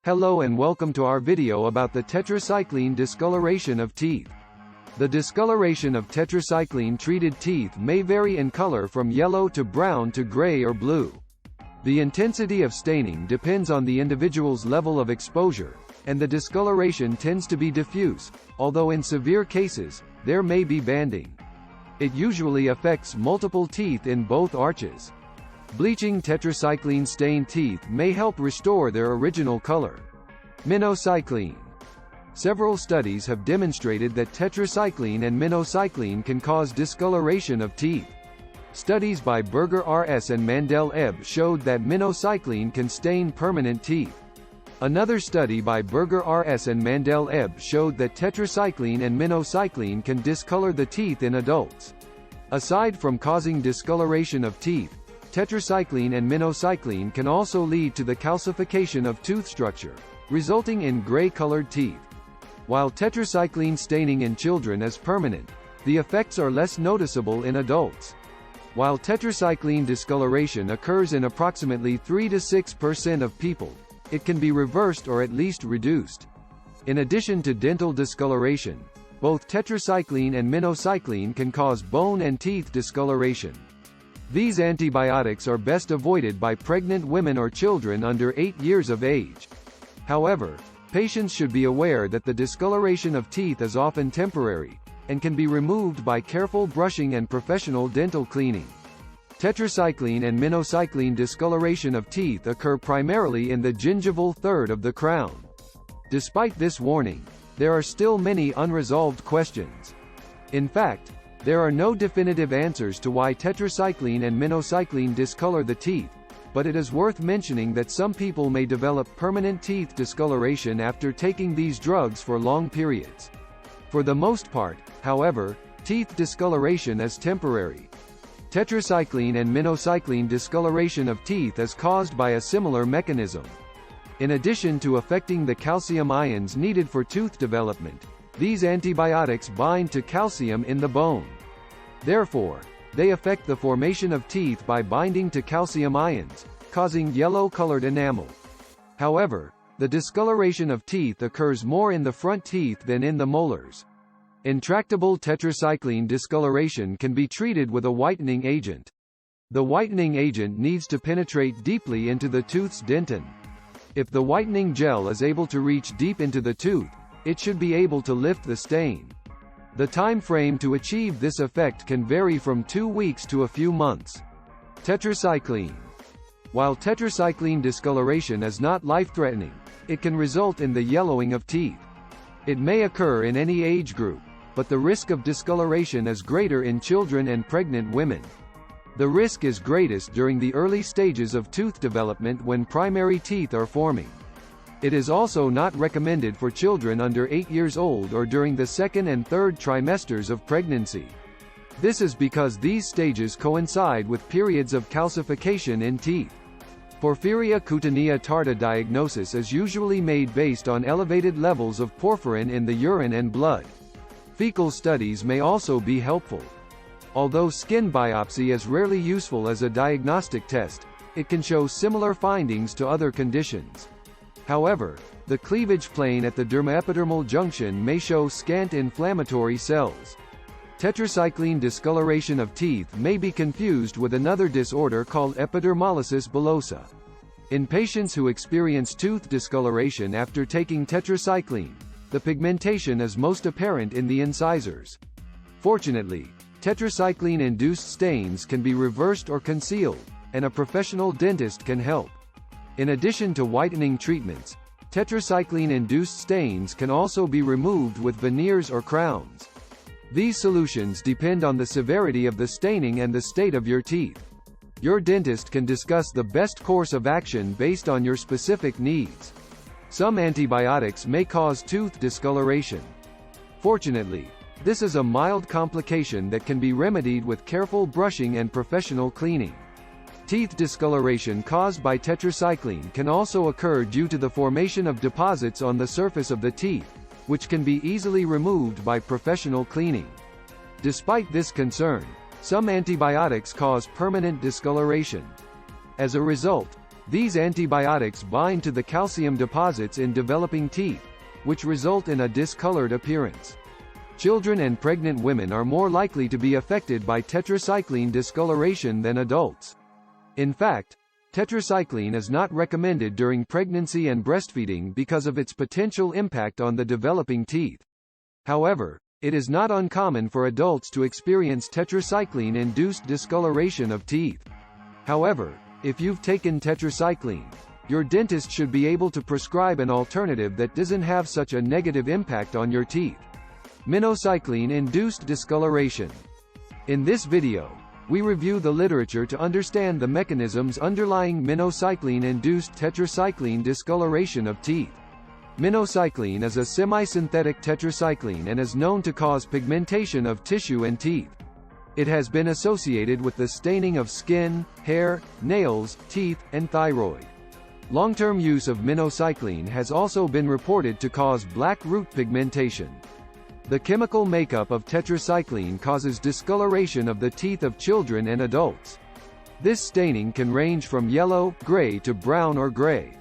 Hello and welcome to our video about the tetracycline discoloration of teeth. The discoloration of tetracycline-treated teeth may vary in color from yellow to brown to gray or blue. The intensity of staining depends on the individual's level of exposure, and the discoloration tends to be diffuse, although in severe cases, there may be banding. It usually affects multiple teeth in both arches. Bleaching tetracycline-stained teeth may help restore their original color. Minocycline. Several studies have demonstrated that tetracycline and minocycline can cause discoloration of teeth. Studies by Berger RS and Mandel Ebb showed that minocycline can stain permanent teeth. Another study by Berger RS and Mandel Ebb showed that tetracycline and minocycline can discolor the teeth in adults. Aside from causing discoloration of teeth, tetracycline and minocycline can also lead to the calcification of tooth structure, resulting in gray-colored teeth. While tetracycline staining in children is permanent, the effects are less noticeable in adults. While tetracycline discoloration occurs in approximately 3 to 6% of people, it can be reversed or at least reduced. In addition to dental discoloration, both tetracycline and minocycline can cause bone and teeth discoloration. These antibiotics are best avoided by pregnant women or children under 8 years of age. However, patients should be aware that the discoloration of teeth is often temporary, and can be removed by careful brushing and professional dental cleaning. Tetracycline and minocycline discoloration of teeth occur primarily in the gingival third of the crown. Despite this warning, there are still many unresolved questions. In fact, there are no definitive answers to why tetracycline and minocycline discolor the teeth, but it is worth mentioning that some people may develop permanent teeth discoloration after taking these drugs for long periods. For the most part, however, teeth discoloration is temporary. Tetracycline and minocycline discoloration of teeth is caused by a similar mechanism. In addition to affecting the calcium ions needed for tooth development, these antibiotics bind to calcium in the bone. Therefore, they affect the formation of teeth by binding to calcium ions, causing yellow-colored enamel. However, the discoloration of teeth occurs more in the front teeth than in the molars. Intractable tetracycline discoloration can be treated with a whitening agent. The whitening agent needs to penetrate deeply into the tooth's dentin. If the whitening gel is able to reach deep into the tooth, it should be able to lift the stain. The time frame to achieve this effect can vary from 2 weeks to a few months. Tetracycline. While tetracycline discoloration is not life-threatening, it can result in the yellowing of teeth. It may occur in any age group, but the risk of discoloration is greater in children and pregnant women. The risk is greatest during the early stages of tooth development when primary teeth are forming. It is also not recommended for children under 8 years old or during the second and third trimesters of pregnancy. This is because these stages coincide with periods of calcification in teeth. Porphyria cutanea tarda diagnosis is usually made based on elevated levels of porphyrin in the urine and blood. Fecal studies may also be helpful. Although skin biopsy is rarely useful as a diagnostic test, it can show similar findings to other conditions. However, the cleavage plane at the dermoepidermal junction may show scant inflammatory cells. Tetracycline discoloration of teeth may be confused with another disorder called epidermolysis bullosa. In patients who experience tooth discoloration after taking tetracycline, the pigmentation is most apparent in the incisors. Fortunately, tetracycline-induced stains can be reversed or concealed, and a professional dentist can help. In addition to whitening treatments, tetracycline-induced stains can also be removed with veneers or crowns. These solutions depend on the severity of the staining and the state of your teeth. Your dentist can discuss the best course of action based on your specific needs. Some antibiotics may cause tooth discoloration. Fortunately, this is a mild complication that can be remedied with careful brushing and professional cleaning. Teeth discoloration caused by tetracycline can also occur due to the formation of deposits on the surface of the teeth, which can be easily removed by professional cleaning. Despite this concern, some antibiotics cause permanent discoloration. As a result, These antibiotics bind to the calcium deposits in developing teeth, which result in a discolored appearance. Children and pregnant women are more likely to be affected by tetracycline discoloration than adults. In fact, tetracycline is not recommended during pregnancy and breastfeeding because of its potential impact on the developing teeth. However, it is not uncommon for adults to experience tetracycline-induced discoloration of teeth. However, if you've taken tetracycline, your dentist should be able to prescribe an alternative that doesn't have such a negative impact on your teeth. Minocycline-induced discoloration. In this video, we review the literature to understand the mechanisms underlying minocycline-induced tetracycline discoloration of teeth. Minocycline is a semi-synthetic tetracycline and is known to cause pigmentation of tissue and teeth. It has been associated with the staining of skin, hair, nails, teeth, and thyroid. Long-term use of minocycline has also been reported to cause black root pigmentation. The chemical makeup of tetracycline causes discoloration of the teeth of children and adults. This staining can range from yellow, gray to brown or gray.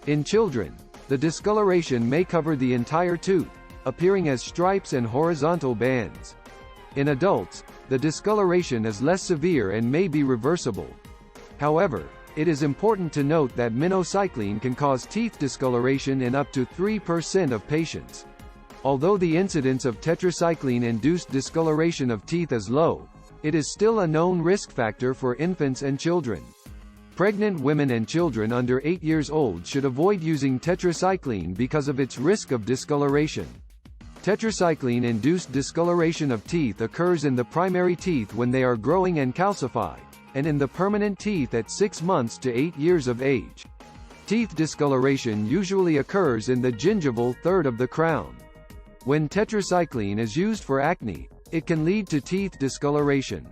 In children, the discoloration may cover the entire tooth, appearing as stripes and horizontal bands. In adults, the discoloration is less severe and may be reversible. However, it is important to note that minocycline can cause teeth discoloration in up to 3% of patients. Although the incidence of tetracycline-induced discoloration of teeth is low, it is still a known risk factor for infants and children. Pregnant women and children under 8 years old should avoid using tetracycline because of its risk of discoloration. Tetracycline-induced discoloration of teeth occurs in the primary teeth when they are growing and calcify, and in the permanent teeth at 6 months to 8 years of age. Teeth discoloration usually occurs in the gingival third of the crown. When tetracycline is used for acne, it can lead to teeth discoloration.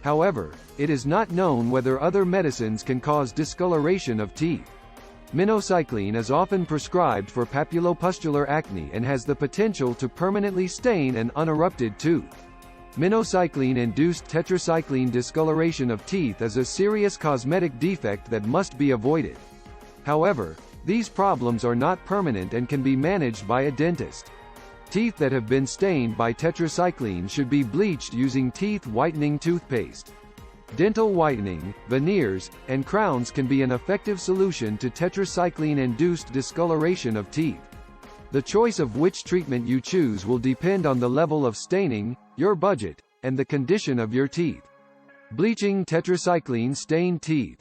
However, it is not known whether other medicines can cause discoloration of teeth. Minocycline is often prescribed for papulopustular acne and has the potential to permanently stain an unerupted tooth. Minocycline-induced tetracycline discoloration of teeth is a serious cosmetic defect that must be avoided. However, these problems are not permanent and can be managed by a dentist. Teeth that have been stained by tetracycline should be bleached using teeth whitening toothpaste. Dental whitening, veneers, and crowns can be an effective solution to tetracycline-induced discoloration of teeth. The choice of which treatment you choose will depend on the level of staining, your budget, and the condition of your teeth. Bleaching tetracycline-stained teeth.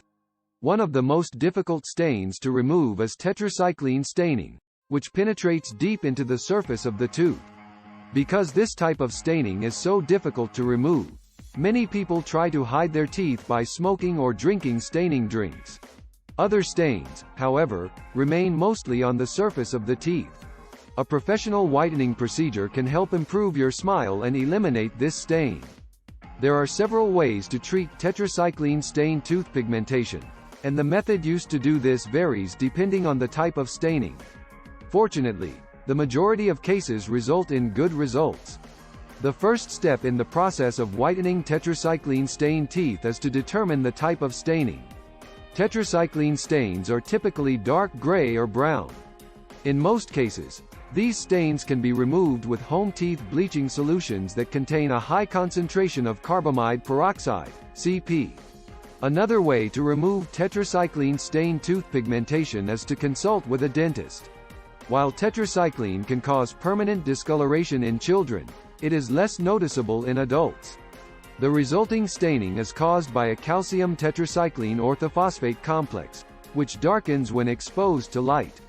One of the most difficult stains to remove is tetracycline staining, which penetrates deep into the surface of the tooth. Because this type of staining is so difficult to remove, many people try to hide their teeth by smoking or drinking staining drinks. Other stains, however, remain mostly on the surface of the teeth. A professional whitening procedure can help improve your smile and eliminate this stain. There are several ways to treat tetracycline-stained tooth pigmentation, and the method used to do this varies depending on the type of staining. Fortunately, the majority of cases result in good results. The first step in the process of whitening tetracycline-stained teeth is to determine the type of staining. Tetracycline stains are typically dark gray or brown. In most cases, these stains can be removed with home teeth bleaching solutions that contain a high concentration of carbamide peroxide, CP. Another way to remove tetracycline-stained tooth pigmentation is to consult with a dentist. While tetracycline can cause permanent discoloration in children, it is less noticeable in adults. The resulting staining is caused by a calcium tetracycline orthophosphate complex, which darkens when exposed to light.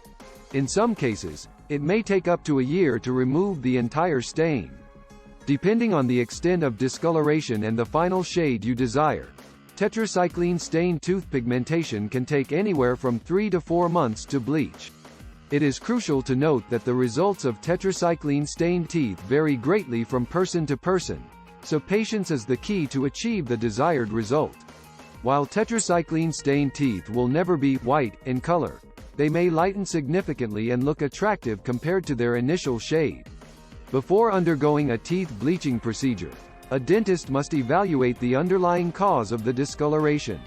In some cases, it may take up to a year to remove the entire stain. Depending on the extent of discoloration and the final shade you desire, tetracycline-stained tooth pigmentation can take anywhere from 3 to 4 months to bleach. It is crucial to note that the results of tetracycline-stained teeth vary greatly from person to person, so patience is the key to achieve the desired result. While tetracycline-stained teeth will never be white in color, they may lighten significantly and look attractive compared to their initial shade. Before undergoing a teeth bleaching procedure, a dentist must evaluate the underlying cause of the discoloration.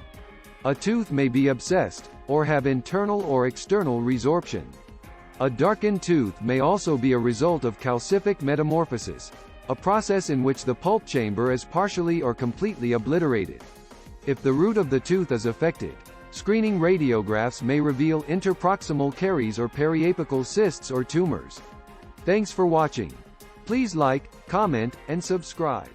A tooth may be abscessed, or have internal or external resorption. A darkened tooth may also be a result of calcific metamorphosis, a process in which the pulp chamber is partially or completely obliterated. If the root of the tooth is affected, screening radiographs may reveal interproximal caries or periapical cysts or tumors. Thanks for watching. Please like, comment, and subscribe.